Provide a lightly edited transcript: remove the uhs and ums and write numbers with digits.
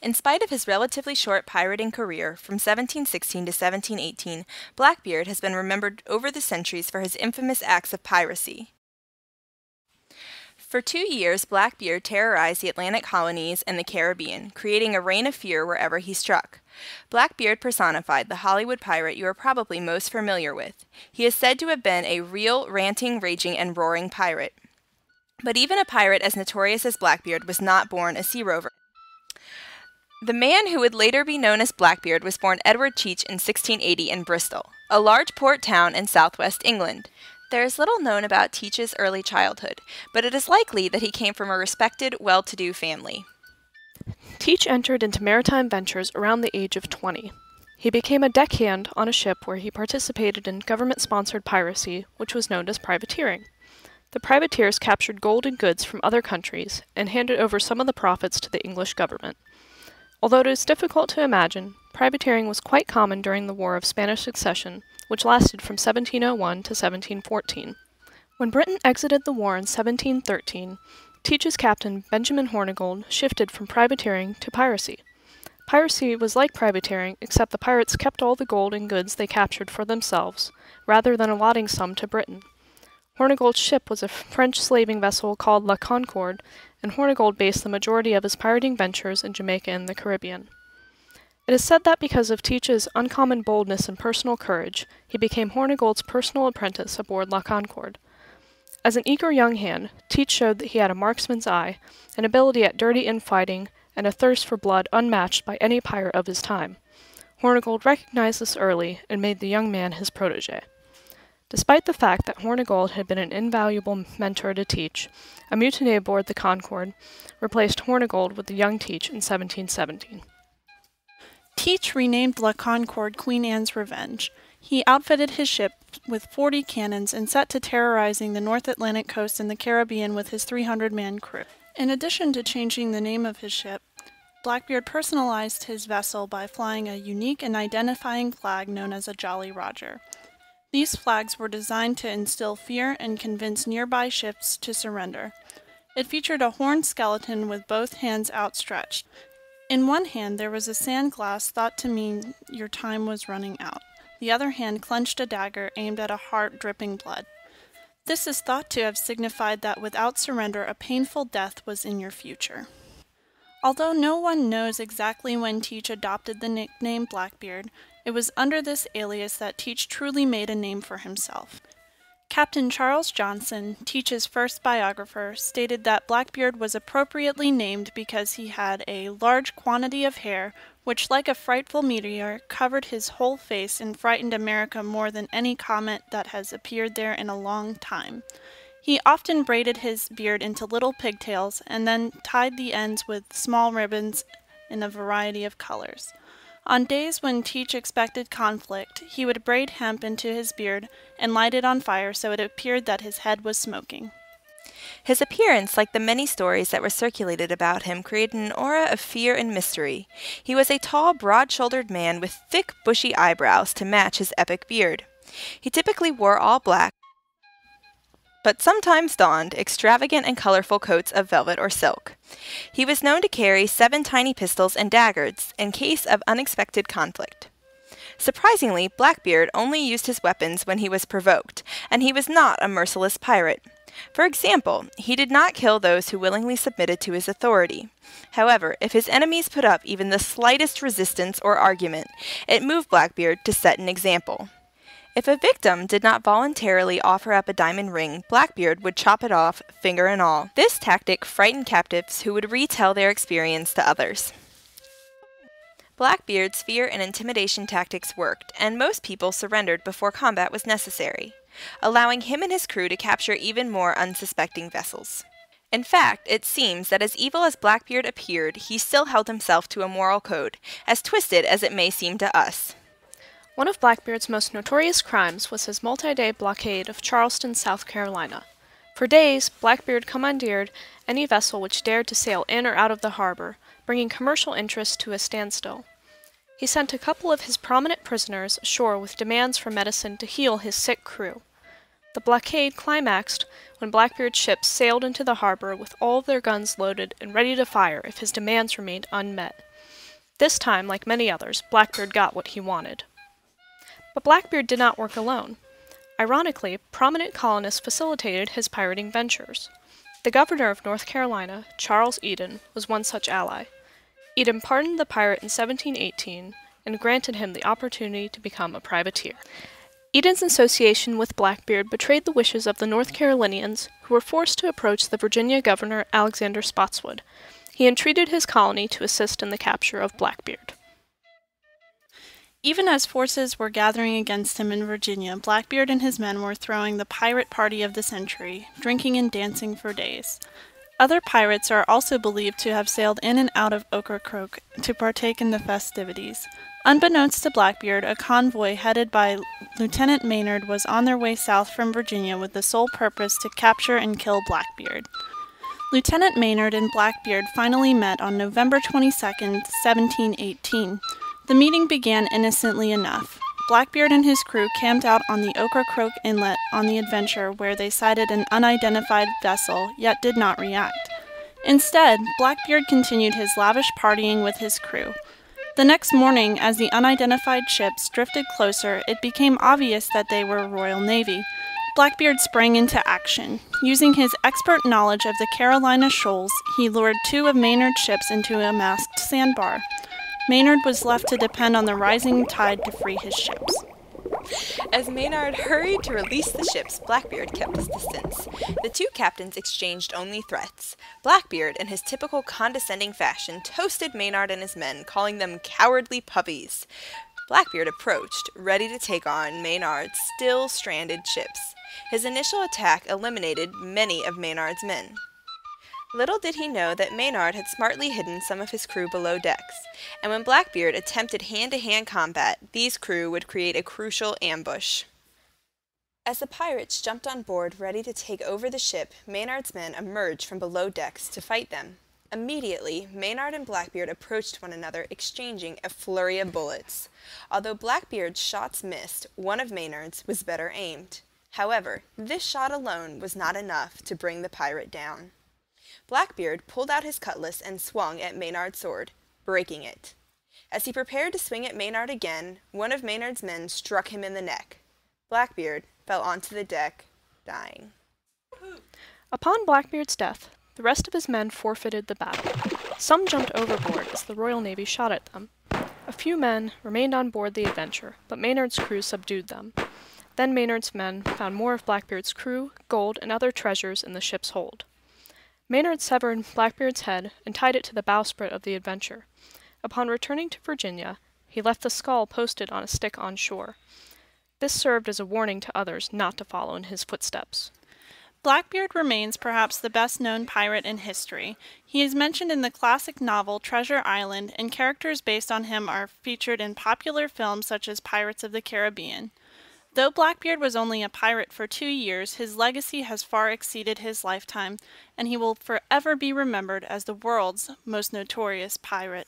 In spite of his relatively short pirating career from 1716 to 1718, Blackbeard has been remembered over the centuries for his infamous acts of piracy. For 2 years, Blackbeard terrorized the Atlantic colonies and the Caribbean, creating a reign of fear wherever he struck. Blackbeard personified the Hollywood pirate you are probably most familiar with. He is said to have been a real, ranting, raging, and roaring pirate. But even a pirate as notorious as Blackbeard was not born a sea rover. The man who would later be known as Blackbeard was born Edward Cheech in 1680 in Bristol, a large port town in southwest England. There is little known about Teach's early childhood, but it is likely that he came from a respected, well-to-do family. Teach entered into maritime ventures around the age of 20. He became a deckhand on a ship where he participated in government-sponsored piracy, which was known as privateering. The privateers captured gold and goods from other countries and handed over some of the profits to the English government. Although it is difficult to imagine, privateering was quite common during the War of Spanish Succession, which lasted from 1701 to 1714. When Britain exited the war in 1713, Teach's captain, Benjamin Hornigold, shifted from privateering to piracy. Piracy was like privateering, except the pirates kept all the gold and goods they captured for themselves, rather than allotting some to Britain. Hornigold's ship was a French slaving vessel called La Concorde, and Hornigold based the majority of his pirating ventures in Jamaica and the Caribbean. It is said that because of Teach's uncommon boldness and personal courage, he became Hornigold's personal apprentice aboard La Concorde. As an eager young hand, Teach showed that he had a marksman's eye, an ability at dirty infighting, and a thirst for blood unmatched by any pirate of his time. Hornigold recognized this early and made the young man his protege. Despite the fact that Hornigold had been an invaluable mentor to Teach, a mutiny aboard the Concorde replaced Hornigold with the young Teach in 1717. Teach renamed La Concorde Queen Anne's Revenge. He outfitted his ship with 40 cannons and set to terrorizing the North Atlantic coast and the Caribbean with his 300-man crew. In addition to changing the name of his ship, Blackbeard personalized his vessel by flying a unique and identifying flag known as a Jolly Roger. These flags were designed to instill fear and convince nearby ships to surrender. It featured a horned skeleton with both hands outstretched. In one hand there was a sand glass thought to mean your time was running out. The other hand clenched a dagger aimed at a heart dripping blood. This is thought to have signified that without surrender a painful death was in your future. Although no one knows exactly when Teach adopted the nickname Blackbeard, it was under this alias that Teach truly made a name for himself. Captain Charles Johnson, Teach's first biographer, stated that Blackbeard was appropriately named because he had a large quantity of hair, which, like a frightful meteor, covered his whole face and frightened America more than any comet that has appeared there in a long time. He often braided his beard into little pigtails and then tied the ends with small ribbons in a variety of colors. On days when Teach expected conflict, he would braid hemp into his beard and light it on fire so it appeared that his head was smoking. His appearance, like the many stories that were circulated about him, created an aura of fear and mystery. He was a tall, broad-shouldered man with thick, bushy eyebrows to match his epic beard. He typically wore all black, but sometimes donned extravagant and colorful coats of velvet or silk. He was known to carry 7 tiny pistols and daggers in case of unexpected conflict. Surprisingly, Blackbeard only used his weapons when he was provoked, and he was not a merciless pirate. For example, he did not kill those who willingly submitted to his authority. However, if his enemies put up even the slightest resistance or argument, it moved Blackbeard to set an example. If a victim did not voluntarily offer up a diamond ring, Blackbeard would chop it off, finger and all. This tactic frightened captives who would retell their experience to others. Blackbeard's fear and intimidation tactics worked, and most people surrendered before combat was necessary, allowing him and his crew to capture even more unsuspecting vessels. In fact, it seems that as evil as Blackbeard appeared, he still held himself to a moral code, as twisted as it may seem to us. One of Blackbeard's most notorious crimes was his multi-day blockade of Charleston, South Carolina. For days, Blackbeard commandeered any vessel which dared to sail in or out of the harbor, bringing commercial interests to a standstill. He sent a couple of his prominent prisoners ashore with demands for medicine to heal his sick crew. The blockade climaxed when Blackbeard's ships sailed into the harbor with all of their guns loaded and ready to fire if his demands remained unmet. This time, like many others, Blackbeard got what he wanted. But Blackbeard did not work alone. Ironically, prominent colonists facilitated his pirating ventures. The governor of North Carolina, Charles Eden, was one such ally. Eden pardoned the pirate in 1718 and granted him the opportunity to become a privateer. Eden's association with Blackbeard betrayed the wishes of the North Carolinians, who were forced to approach the Virginia governor Alexander Spotswood. He entreated his colony to assist in the capture of Blackbeard. Even as forces were gathering against him in Virginia, Blackbeard and his men were throwing the pirate party of the century, drinking and dancing for days. Other pirates are also believed to have sailed in and out of Ocracoke to partake in the festivities. Unbeknownst to Blackbeard, a convoy headed by Lieutenant Maynard was on their way south from Virginia with the sole purpose to capture and kill Blackbeard. Lieutenant Maynard and Blackbeard finally met on November 22, 1718. The meeting began innocently enough. Blackbeard and his crew camped out on the Ocracoke Inlet on the Adventure, where they sighted an unidentified vessel, yet did not react. Instead, Blackbeard continued his lavish partying with his crew. The next morning, as the unidentified ships drifted closer, it became obvious that they were Royal Navy. Blackbeard sprang into action. Using his expert knowledge of the Carolina shoals, he lured two of Maynard's ships into a masked sandbar. Maynard was left to depend on the rising tide to free his ships. As Maynard hurried to release the ships, Blackbeard kept his distance. The two captains exchanged only threats. Blackbeard, in his typical condescending fashion, toasted Maynard and his men, calling them cowardly puppies. Blackbeard approached, ready to take on Maynard's still stranded ships. His initial attack eliminated many of Maynard's men. Little did he know that Maynard had smartly hidden some of his crew below decks, and when Blackbeard attempted hand-to-hand combat, these crew would create a crucial ambush. As the pirates jumped on board ready to take over the ship, Maynard's men emerged from below decks to fight them. Immediately, Maynard and Blackbeard approached one another, exchanging a flurry of bullets. Although Blackbeard's shots missed, one of Maynard's was better aimed. However, this shot alone was not enough to bring the pirate down. Blackbeard pulled out his cutlass and swung at Maynard's sword, breaking it. As he prepared to swing at Maynard again, one of Maynard's men struck him in the neck. Blackbeard fell onto the deck, dying. Upon Blackbeard's death, the rest of his men forfeited the battle. Some jumped overboard as the Royal Navy shot at them. A few men remained on board the Adventure, but Maynard's crew subdued them. Then Maynard's men found more of Blackbeard's crew, gold, and other treasures in the ship's hold. Maynard severed Blackbeard's head and tied it to the bowsprit of the Adventure. Upon returning to Virginia, he left the skull posted on a stick on shore. This served as a warning to others not to follow in his footsteps. Blackbeard remains perhaps the best-known pirate in history. He is mentioned in the classic novel Treasure Island, and characters based on him are featured in popular films such as Pirates of the Caribbean. Though Blackbeard was only a pirate for 2 years, his legacy has far exceeded his lifetime, and he will forever be remembered as the world's most notorious pirate.